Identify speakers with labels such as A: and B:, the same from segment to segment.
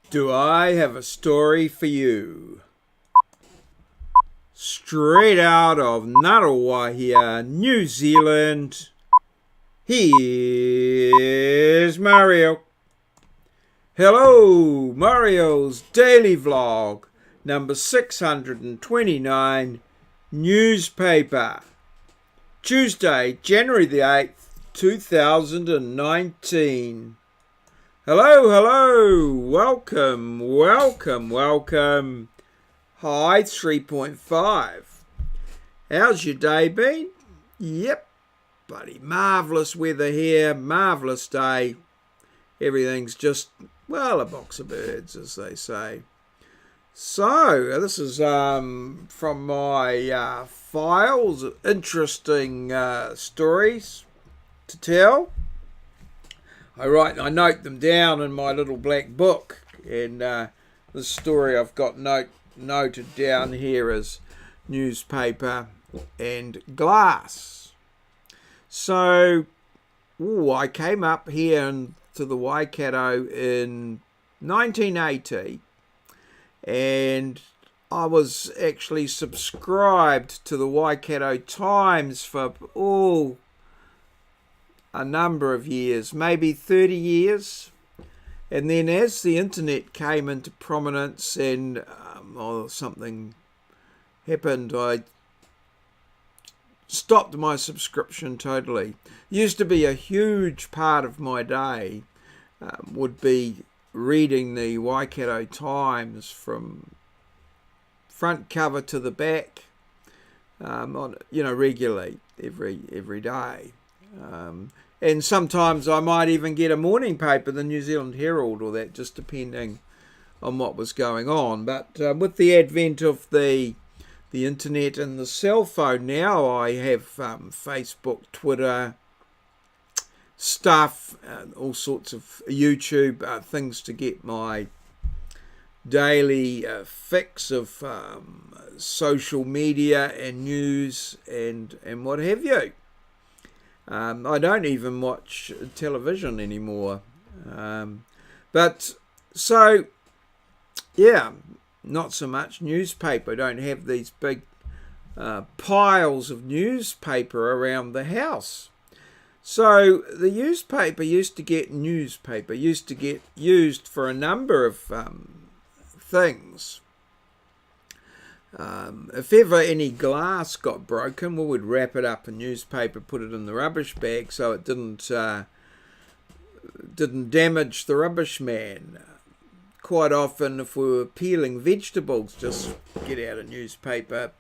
A: Do I have a story for you? Straight out of Ngaruawahia, New Zealand, here's Maurieo. Hello, Maurieos Daily Vlog, number 629, newspaper. Tuesday, January the 8th, 2019. Hello, welcome. Hi, 3.5. How's your day been? Yep, buddy, marvellous weather here, marvellous day. Everything's just, well, a box of birds, as they say. So, this is from my files, interesting stories to tell. I note them down in my little black book, and this story I've got noted down here as newspaper and glass. So, I came up here to the Waikato in 1980, and I was actually subscribed to the Waikato Times for a number of years, maybe 30 years. And then as the internet came into prominence and something happened, I stopped my subscription totally. Used to be a huge part of my day would be reading the Waikato Times from front cover to the back, regularly every day. And sometimes I might even get a morning paper, the New Zealand Herald or that, just depending on what was going on. But with the advent of the internet and the cell phone now, I have Facebook, Twitter, stuff, all sorts of YouTube things to get my daily fix of social media and news and what have you. I don't even watch television anymore. Not so much newspaper. I don't have these big piles of newspaper around the house. So the newspaper used to get used for a number of things. If ever any glass got broken, we would wrap it up in newspaper, put it in the rubbish bag so it didn't damage the rubbish man. Quite often, if we were peeling vegetables, just get out a newspaper,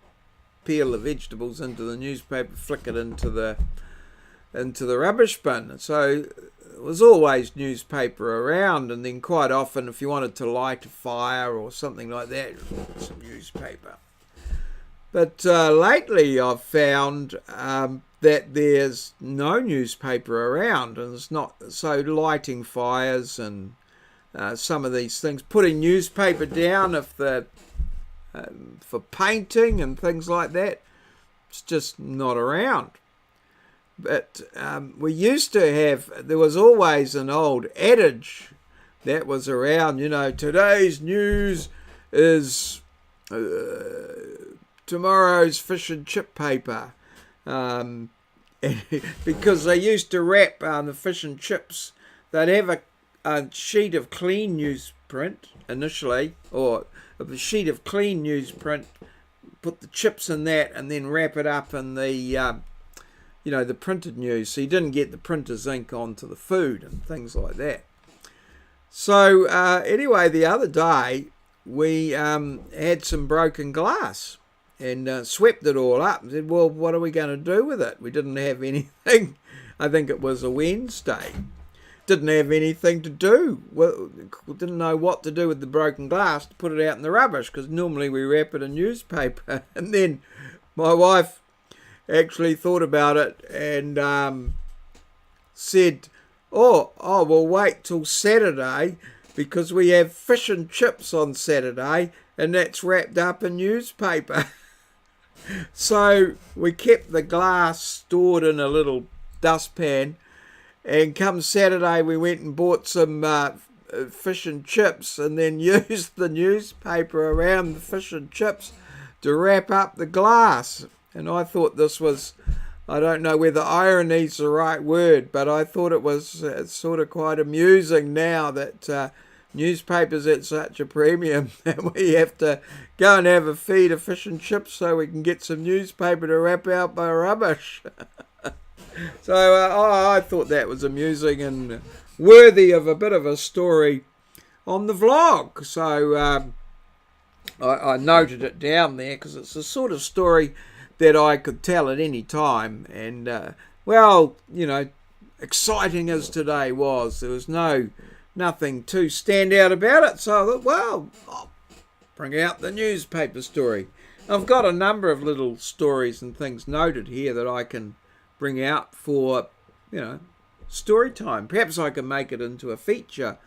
A: peel the vegetables into the newspaper, flick it into the rubbish bin. So there was always newspaper around, and then quite often, if you wanted to light a fire or something like that, some newspaper. But lately I've found that there's no newspaper around, and it's not so lighting fires and some of these things, putting newspaper down for painting and things like that, it's just not around. But we used to have, there was always an old adage that was around, today's news is tomorrow's fish and chip paper. Because they used to wrap the fish and chips, they'd have a sheet of clean newsprint initially, or a sheet of clean newsprint, put the chips in that, and then wrap it up in the printed news, so you didn't get the printer's ink onto the food and things like that. So anyway, the other day we had some broken glass and swept it all up and said, well, what are we going to do with it? We didn't have anything. I think it was a Wednesday. Didn't have anything to do. Well, didn't know what to do with the broken glass, to put it out in the rubbish, because normally we wrap it in newspaper. And then my wife actually thought about it and said, oh, we'll wait till Saturday because we have fish and chips on Saturday and that's wrapped up in newspaper. So we kept the glass stored in a little dustpan, and come Saturday we went and bought some fish and chips and then used the newspaper around the fish and chips to wrap up the glass. And I thought this was, I don't know whether irony is the right word, but I thought it was sort of quite amusing now that newspapers at such a premium that we have to go and have a feed of fish and chips so we can get some newspaper to wrap out our rubbish. So I thought that was amusing and worthy of a bit of a story on the vlog. So I noted it down there because it's the sort of story that I could tell at any time. And, well, you know, exciting as today was, there was nothing too stand out about it. So I thought, well, I'll bring out the newspaper story. I've got a number of little stories and things noted here that I can bring out for, you know, story time. Perhaps I can make it into a feature.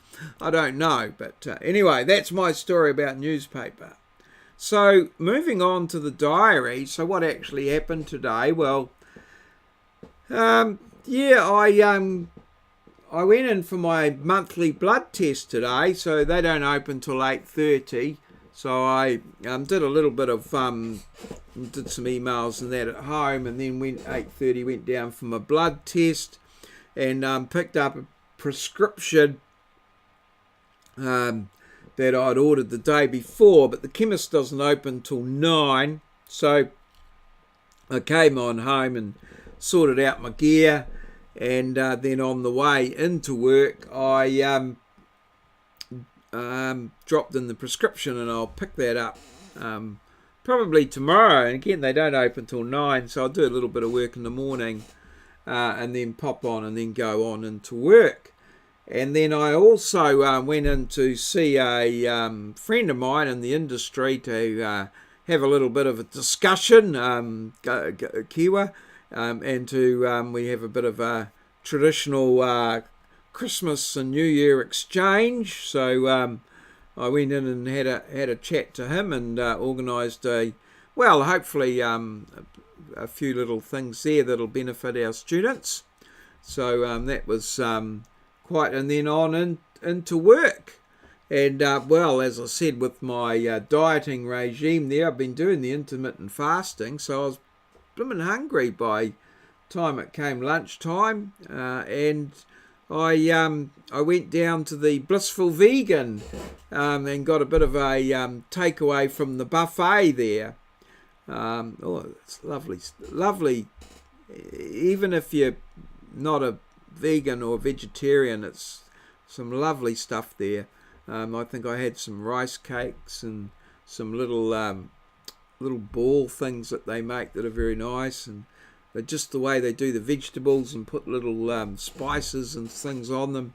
A: I don't know. But anyway, that's my story about newspaper. So moving on to the diary. So what actually happened today? Well, yeah, I went in for my monthly blood test today. So they don't open till 8:30. So I did a little bit of did some emails and that at home, and then went 8:30 went down for my blood test, and picked up a prescription that I'd ordered the day before, but the chemist doesn't open till 9. So I came on home and sorted out my gear, and then on the way into work I dropped in the prescription, and I'll pick that up probably tomorrow. And again, they don't open till 9, so I'll do a little bit of work in the morning and then pop on and then go on into work. And then I also went in to see a friend of mine in the industry to have a little bit of a discussion, Kiwa, and to we have a bit of a traditional Christmas and New Year exchange. So I went in and had a chat to him and organised hopefully a few little things there that'll benefit our students. So that was quite, and then on into work. And well, as I said, with my dieting regime there, I've been doing the intermittent fasting, so I was blooming hungry by the time it came lunchtime, and I went down to the Blissful Vegan and got a bit of a takeaway from the buffet there. It's lovely. Even if you're not a vegan or vegetarian, it's some lovely stuff there. I think I had some rice cakes and some little ball things that they make that are very nice, and but just the way they do the vegetables and put little spices and things on them,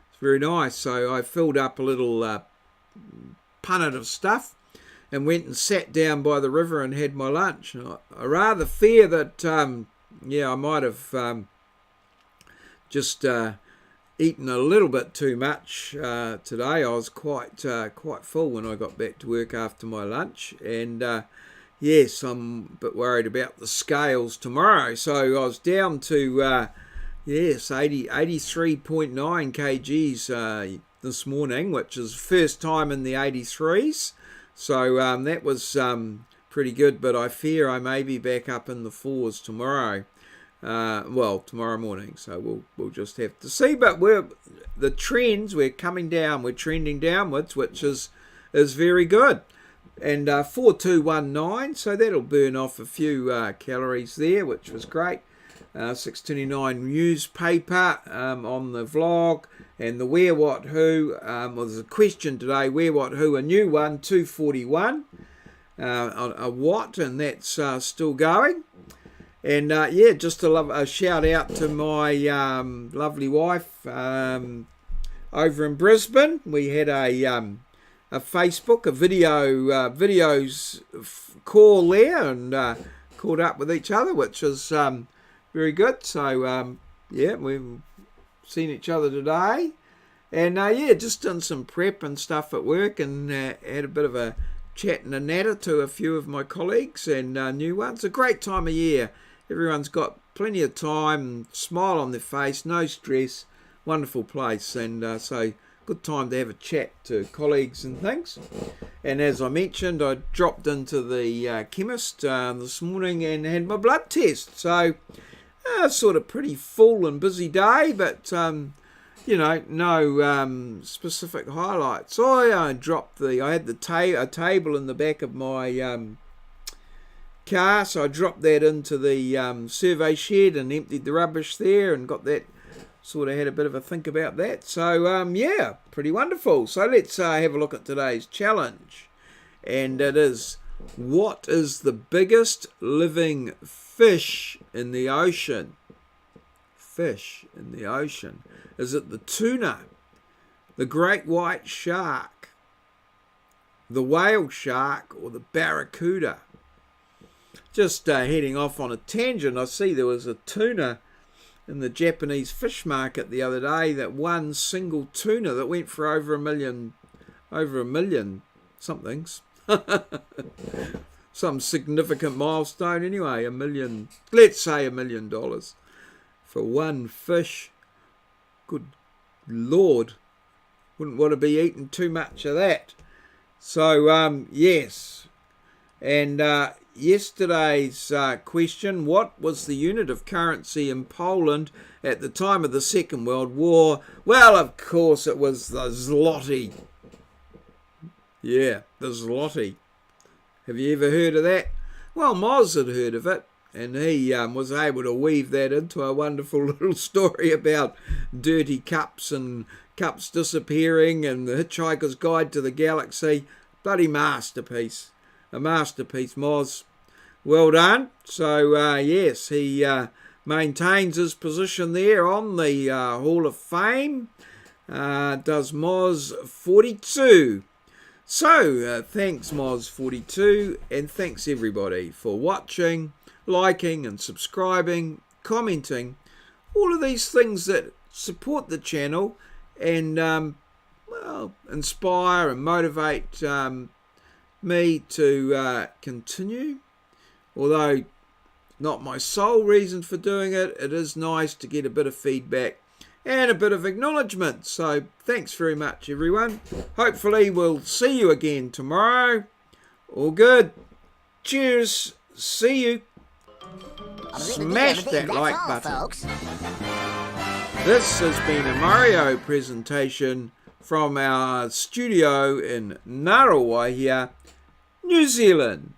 A: it's very nice. So I filled up a little punnet of stuff and went and sat down by the river and had my lunch. And I rather fear that I might have just eaten a little bit too much today. I was quite full when I got back to work after my lunch, and yes, I'm a bit worried about the scales tomorrow. So I was down to 83.9 kgs this morning, which is first time in the 83s. So that was pretty good, but I fear I may be back up in the 4s tomorrow. Tomorrow morning, so we'll just have to see. But we're coming down, we're trending downwards, which is very good. And 4219, so that'll burn off a few calories there, which was great. 629 newspaper on the vlog, and the Where What Who was a question today. Where What Who, a new one, 241 a watt, and that's still going. And just a shout out to my lovely wife over in Brisbane. We had a Facebook, videos call there, and caught up with each other, which was very good. So we've seen each other today, and just done some prep and stuff at work, and had a bit of a chat and a natter to a few of my colleagues and new ones. A great time of year. Everyone's got plenty of time, smile on their face, no stress, wonderful place. And so good time to have a chat to colleagues and things. And as I mentioned, I dropped into the chemist this morning and had my blood test. So sort of pretty full and busy day, but no specific highlights. I dropped I had a table in the back of my car, so I dropped that into the survey shed and emptied the rubbish there and got that, sort of had a bit of a think about that. So yeah, pretty wonderful. So let's have a look at today's challenge, and it is, what is the biggest living fish in the ocean? Fish in the ocean. Is it the tuna, the great white shark, the whale shark, or the barracuda? Just heading off on a tangent, I see there was a tuna in the Japanese fish market the other day, that one single tuna that went for over a million somethings. Some significant milestone anyway, let's say $1 million for one fish. Good Lord, wouldn't want to be eating too much of that. So yes, and yesterday's question, what was the unit of currency in Poland at the time of the Second World War? Well, of course it was the zloty. Yeah, the zloty. Have you ever heard of that? Well, Moz had heard of it, and he was able to weave that into a wonderful little story about dirty cups and cups disappearing and the Hitchhiker's Guide to the Galaxy. Bloody masterpiece. A masterpiece, Moz. Well done. So, yes, he maintains his position there on the Hall of Fame. Does Moz 42. So, thanks Moz42, and thanks everybody for watching, liking and subscribing, commenting, all of these things that support the channel and inspire and motivate me to continue. Although not my sole reason for doing it, it is nice to get a bit of feedback and a bit of acknowledgement. So thanks very much, everyone. Hopefully we'll see you again tomorrow. All good. Cheers. See you. Smash that like button. This has been a maureo presentation from our studio in Ngaruawahia, New Zealand.